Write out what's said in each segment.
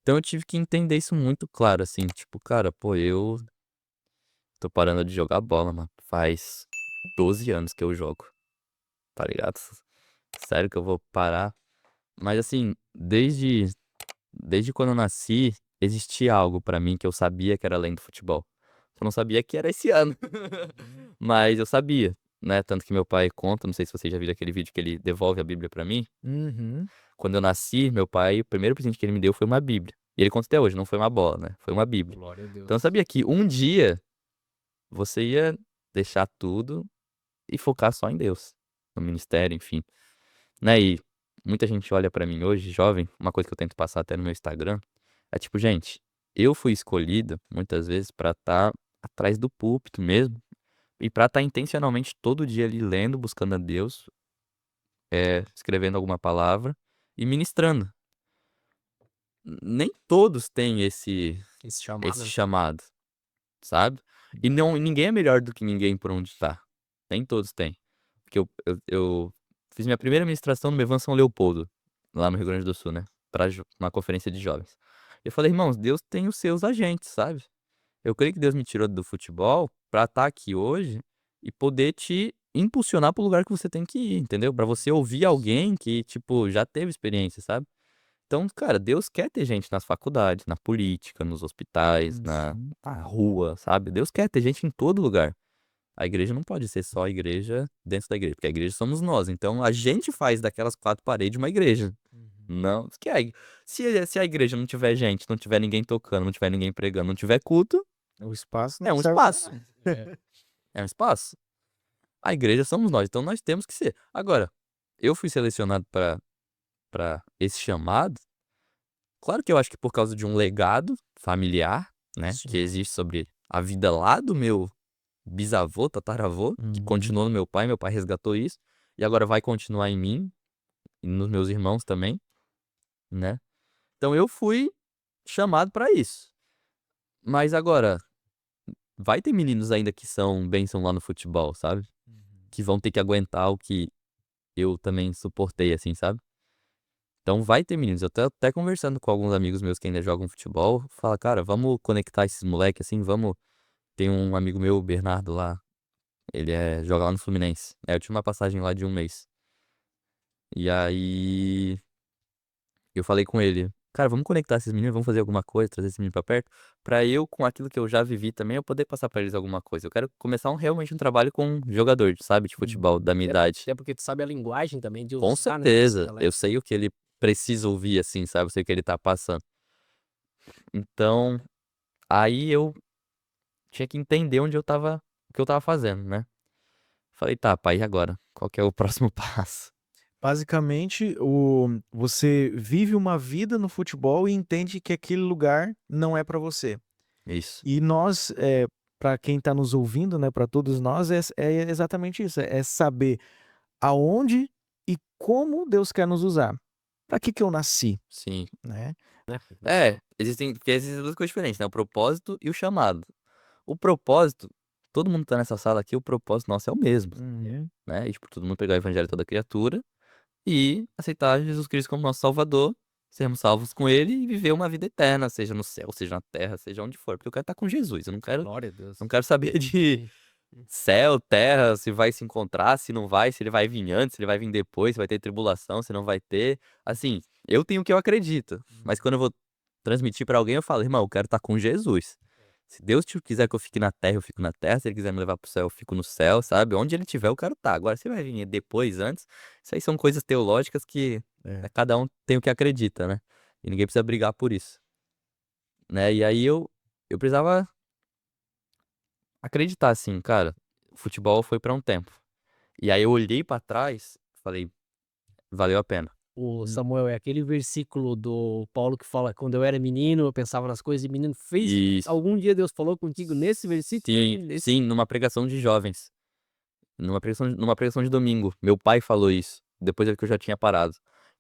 Então eu tive que entender isso muito claro, assim, tipo, cara, pô, eu tô parando de jogar bola, mano. Faz 12 anos que eu jogo, tá ligado? Sério que eu vou parar? Mas assim, desde quando eu nasci, existia algo pra mim que eu sabia que era além do futebol. Eu não sabia que era esse ano, mas eu sabia, né? Tanto que meu pai conta, não sei se você já viu aquele vídeo que ele devolve a Bíblia pra mim. Uhum. Quando eu nasci, meu pai, o primeiro presente que ele me deu foi uma Bíblia. E ele conta até hoje, não foi uma bola, né? Foi uma Bíblia. Glória a Então eu Deus. sabia que um dia você ia deixar tudo e focar só em Deus, no ministério, enfim, né? E muita gente olha pra mim hoje, jovem, uma coisa que eu tento passar até no meu Instagram, é tipo, gente, eu fui escolhido muitas vezes pra estar atrás do púlpito mesmo e pra estar intencionalmente todo dia ali lendo, buscando a Deus, escrevendo alguma palavra e ministrando. Nem todos têm Esse esse chamado, né? chamado, sabe. E não, ninguém é melhor do que ninguém por onde tá. Nem todos têm. Porque eu fiz minha primeira ministração no Mevan São Leopoldo, lá no Rio Grande do Sul, né, pra uma conferência de jovens. Eu falei: "Irmãos, Deus tem os seus agentes, sabe. Eu creio que Deus me tirou do futebol pra estar aqui hoje e poder te impulsionar para o lugar que você tem que ir, entendeu. Pra você ouvir alguém que, tipo, já teve experiência, sabe. Então, cara, Deus quer ter gente nas faculdades, na política, nos hospitais, Uhum. na rua, sabe. Deus quer ter gente em todo lugar. A igreja não pode ser só a igreja dentro da igreja, porque a igreja somos nós, então a gente faz daquelas 4 paredes uma igreja. Uhum. Não, que é se a igreja não tiver gente, não tiver ninguém tocando, não tiver ninguém pregando, não tiver culto, O espaço não é um serve pra espaço, nada. É. é um espaço. A igreja somos nós, então nós temos que ser. Agora, eu fui selecionado para esse chamado. Claro que eu acho que por causa de um legado familiar, né, que Sim. existe sobre a vida lá do meu bisavô, tataravô, que Uhum. continuou no meu pai resgatou isso, e agora vai continuar em mim e nos meus irmãos também, né. Então eu fui chamado pra isso. Mas agora, vai ter meninos ainda que são bênção lá no futebol, sabe, Uhum. que vão ter que aguentar o que eu também suportei, assim, sabe. Então vai ter meninos, eu tô até conversando com alguns amigos meus que ainda jogam futebol, fala: "Cara, vamos conectar esses moleque, assim, vamos". Tem um amigo meu, o Bernardo lá, ele joga lá no Fluminense. Eu tive uma passagem lá de um mês. E aí, eu falei com ele: "Cara, vamos conectar esses meninos, vamos fazer alguma coisa, trazer esse menino pra perto, pra eu, com aquilo que eu já vivi também, eu poder passar pra eles alguma coisa". Eu quero começar realmente um trabalho com jogador, sabe, de futebol Uhum. da minha idade. Até porque tu sabe a linguagem também de Com usar, né, essa certeza, eu galera. sei o que ele precisa ouvir, assim, sabe, eu sei o que ele tá passando. Então, aí eu tinha que entender onde eu estava o que eu estava fazendo, né. Falei: "Tá, pai, e agora? Qual que é o próximo passo?". Basicamente, você vive uma vida no futebol e entende que aquele lugar não é para você. Isso. E nós, pra quem está nos ouvindo, né, para todos nós, é exatamente isso, é saber aonde e como Deus quer nos usar. Para que que eu nasci, Sim. né. É, existem 2 coisas diferentes, né, o propósito e o chamado. O propósito, todo mundo que tá nessa sala aqui, o propósito nosso é o mesmo, Uhum. né, e tipo, todo mundo pegar o evangelho de toda criatura e aceitar Jesus Cristo como nosso salvador, sermos salvos com ele e viver uma vida eterna, seja no céu, seja na terra, seja onde for, porque eu quero estar com Jesus, eu não quero Glória a Deus. não quero saber de céu, terra, se vai se encontrar, se não vai, se ele vai vir antes, se ele vai vir depois, se vai ter tribulação, se não vai ter. Assim, eu tenho o que eu acredito, mas quando eu vou transmitir pra alguém, eu falo: "Irmão, eu quero estar com Jesus. Se Deus quiser que eu fique na terra, eu fico na terra, se ele quiser me levar para o céu, eu fico no céu", sabe. Onde ele tiver, eu quero estar. Agora se vai vir depois, antes, isso aí são coisas teológicas que, É. cada um tem o que acredita, né. E ninguém precisa brigar por isso, né. E aí eu precisava acreditar assim: "Cara, o futebol foi pra um tempo". E aí eu olhei pra trás, falei: "Valeu a pena". O Samuel, é aquele versículo do Paulo que fala: "Quando eu era menino, eu pensava nas coisas de menino", fez Isso. algum dia Deus falou contigo nesse versículo Sim, aí, nesse sim, numa pregação de jovens, numa pregação de domingo, meu pai falou isso, depois é que eu já tinha parado.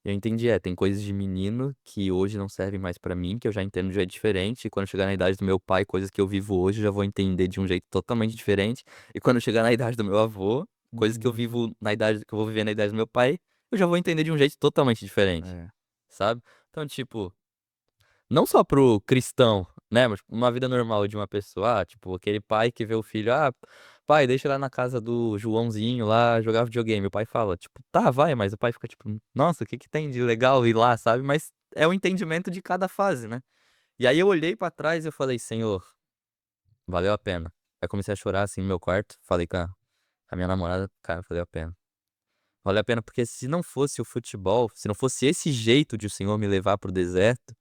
Eu entendi, tem coisas de menino que hoje não servem mais pra mim, que eu já entendo de um jeito diferente, e quando chegar na idade do meu pai, coisas que eu vivo hoje, eu já vou entender de um jeito totalmente diferente, e quando chegar na idade do meu avô, coisas que eu Uhum. vivo na idade que eu vou viver na idade do meu pai, eu já vou entender de um jeito totalmente diferente, É. sabe. Então, tipo, Não só pro cristão, né, mas uma vida normal de uma pessoa, tipo, aquele pai que vê o filho, pai, deixa eu ir lá na casa do Joãozinho lá jogar videogame. O pai fala, tipo, tá, vai, mas o pai fica tipo, nossa, o que que tem de legal ir lá, sabe? Mas é o entendimento de cada fase, né? E aí eu olhei pra trás e eu falei, Senhor, valeu a pena. Aí comecei a chorar assim no meu quarto, falei com a minha namorada, cara, valeu a pena. Valeu a pena porque se não fosse o futebol, se não fosse esse jeito de o Senhor me levar pro deserto,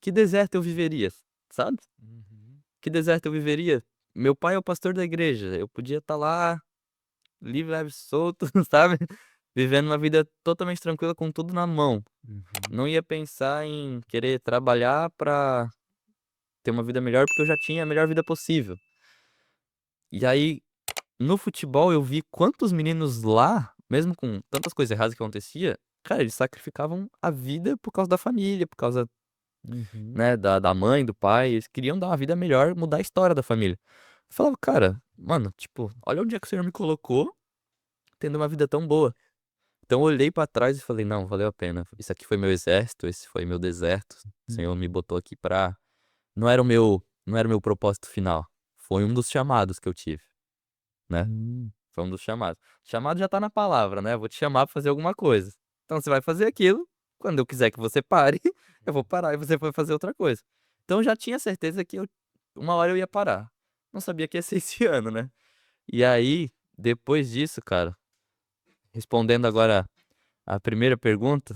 que deserto eu viveria, sabe? Uhum. Que deserto eu viveria? Meu pai é o pastor da igreja, eu podia estar lá, livre, leve, solto, sabe? Vivendo uma vida totalmente tranquila com tudo na mão. Uhum. Não ia pensar em querer trabalhar pra ter uma vida melhor, porque eu já tinha a melhor vida possível. E aí, no futebol, eu vi quantos meninos lá, mesmo com tantas coisas erradas que acontecia, cara, eles sacrificavam a vida por causa da família, por causa, Uhum. né, da mãe, do pai. Eles queriam dar uma vida melhor, mudar a história da família. Eu falava, cara, mano, tipo, olha onde é que o Senhor me colocou, tendo uma vida tão boa. Então eu olhei pra trás e falei, não, valeu a pena. Isso aqui foi meu exército, esse foi meu deserto. O Senhor me botou aqui pra. Não era o meu propósito final. Foi um dos chamados que eu tive, né? Hum. Foi um dos chamados. Chamado já tá na palavra, né? Vou te chamar pra fazer alguma coisa. Então você vai fazer aquilo. Quando eu quiser que você pare, eu vou parar e você vai fazer outra coisa. Então eu já tinha certeza que uma hora eu ia parar. Não sabia que ia ser esse ano, né? E aí, depois disso, cara, respondendo agora a primeira pergunta,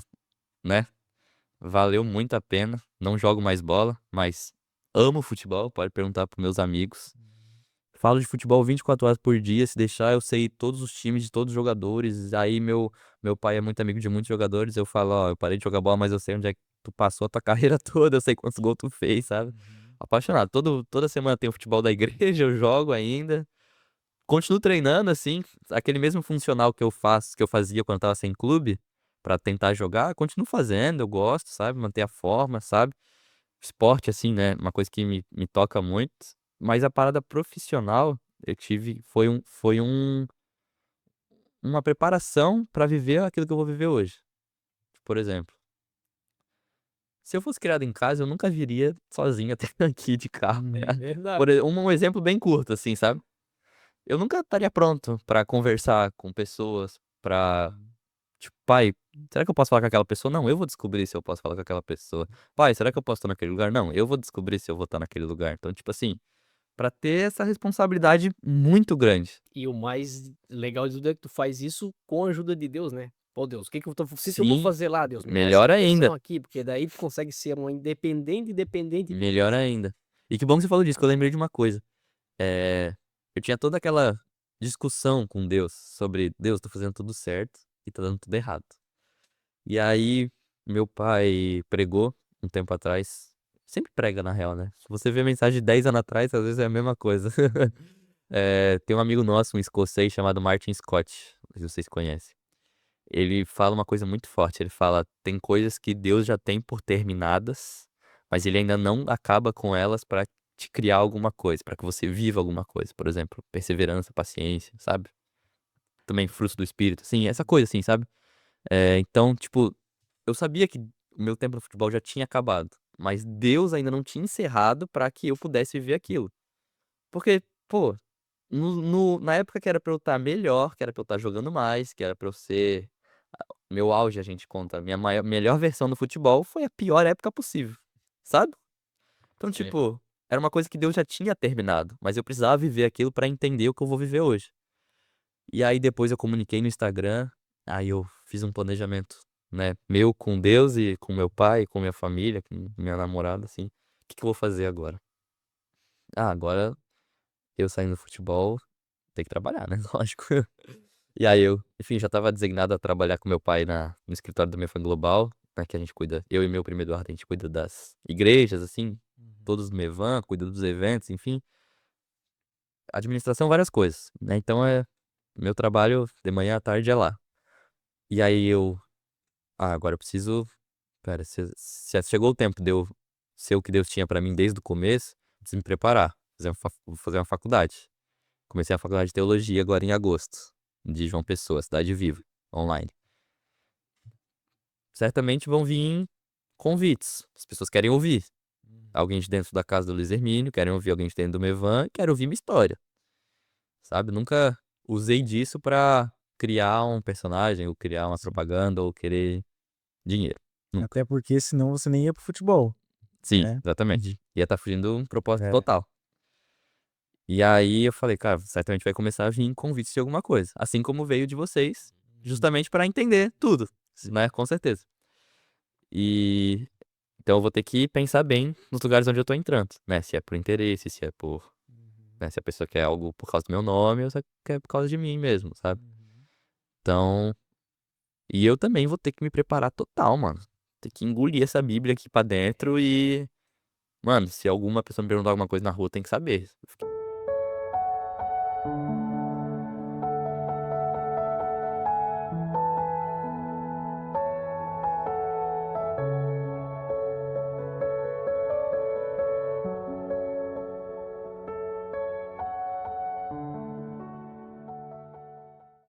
né? Valeu muito a pena. Não jogo mais bola, mas amo futebol. Pode perguntar pros meus amigos. Falo de futebol 24 horas por dia. Se deixar, eu sei todos os times de todos os jogadores. Aí meu pai é muito amigo de muitos jogadores. Eu falo, ó, eu parei de jogar bola, mas eu sei onde é que tu passou a tua carreira toda. Eu sei quantos gols tu fez, sabe? Uhum. Apaixonado. Toda semana tem o futebol da igreja, eu jogo ainda. Continuo treinando, assim, aquele mesmo funcional que eu faço, que eu fazia quando eu tava sem clube, pra tentar jogar, continuo fazendo, eu gosto, sabe? Manter a forma, sabe? Esporte, assim, né? Uma coisa que me toca muito. Mas a parada profissional, eu tive, uma preparação pra viver aquilo que eu vou viver hoje. Por exemplo, se eu fosse criado em casa, eu nunca viria sozinho até aqui de carro. É verdade. Um exemplo bem curto, assim, sabe? Eu nunca estaria pronto pra conversar com pessoas, pra, tipo, pai, será que eu posso falar com aquela pessoa? Não, eu vou descobrir se eu posso falar com aquela pessoa. Pai, será que eu posso estar naquele lugar? Não, eu vou descobrir se eu vou estar naquele lugar. Então, tipo assim, pra ter essa responsabilidade muito grande. E o mais legal de tudo é que tu faz isso com a ajuda de Deus, né? Pô, Deus, o que que eu vou Sim, fazer lá, Deus? Me dá essa melhor direção ainda, aqui, porque daí tu consegue ser um independente, dependente de melhor Deus. ainda. E que bom que você falou disso, que eu lembrei de uma coisa. É, eu tinha toda aquela discussão com Deus sobre, Deus, tô fazendo tudo certo e tá dando tudo errado. E aí, meu pai pregou um tempo atrás. Sempre prega, na real, né? Se você vê a mensagem de 10 anos atrás, às vezes é a mesma coisa. Tem um amigo nosso, um escocês chamado Martin Scott. Não sei se vocês conhecem. Ele fala uma coisa muito forte. Ele fala: tem coisas que Deus já tem por terminadas, mas ele ainda não acaba com elas pra te criar alguma coisa, pra que você viva alguma coisa. Por exemplo, perseverança, paciência, sabe? Também fruto do espírito, assim, essa coisa assim, sabe? Então, tipo, eu sabia que o meu tempo no futebol já tinha acabado, mas Deus ainda não tinha encerrado pra que eu pudesse viver aquilo. Porque, pô, na época que era pra eu estar melhor, que era pra eu estar jogando mais, que era pra eu ser. Meu auge, a gente conta. Minha melhor versão no futebol foi a pior época possível, sabe? Então, Sim. tipo, era uma coisa que Deus já tinha terminado, mas eu precisava viver aquilo pra entender o que eu vou viver hoje. E aí depois eu comuniquei no Instagram, aí eu fiz um planejamento, né, meu com Deus e com meu pai, com minha família, com minha namorada, assim. O que que eu vou fazer agora? Agora eu saindo do futebol, tem que trabalhar, né? Lógico. E aí eu, enfim, já estava designado a trabalhar com meu pai no escritório da Mefan Global, né, que a gente cuida, eu e meu primo Eduardo, a gente cuida das igrejas, assim, Uhum. todos do Mevan, cuida dos eventos, enfim. Administração, várias coisas, né? Então meu trabalho de manhã à tarde é lá. E aí eu, agora eu preciso, pera, se chegou o tempo de eu ser o que Deus tinha pra mim desde o começo, preciso me preparar, vou fazer uma faculdade. Comecei a faculdade de teologia agora em agosto, de João Pessoa, Cidade Viva, online. Certamente vão vir convites, as pessoas querem ouvir. alguém de dentro da casa do Luiz Hermínio, querem ouvir alguém de dentro do Mevan, querem ouvir minha história, sabe? Nunca usei disso pra criar um personagem, ou criar uma Sim. propaganda, ou querer dinheiro. Nunca. Até porque senão você nem ia pro futebol, Sim, né? exatamente. Ia estar fugindo um propósito É. total. E aí eu falei, cara, certamente vai começar a vir convites de alguma coisa. Assim como veio de vocês, justamente pra entender tudo, né? Com certeza. E então eu vou ter que pensar bem nos lugares onde eu tô entrando, né? Se é por interesse, se é por, né, se a pessoa quer algo por causa do meu nome ou se quer por causa de mim mesmo, sabe? Então, e eu também vou ter que me preparar total, mano. Ter que engolir essa Bíblia aqui pra dentro e, mano, se alguma pessoa me perguntar alguma coisa na rua, tem que saber.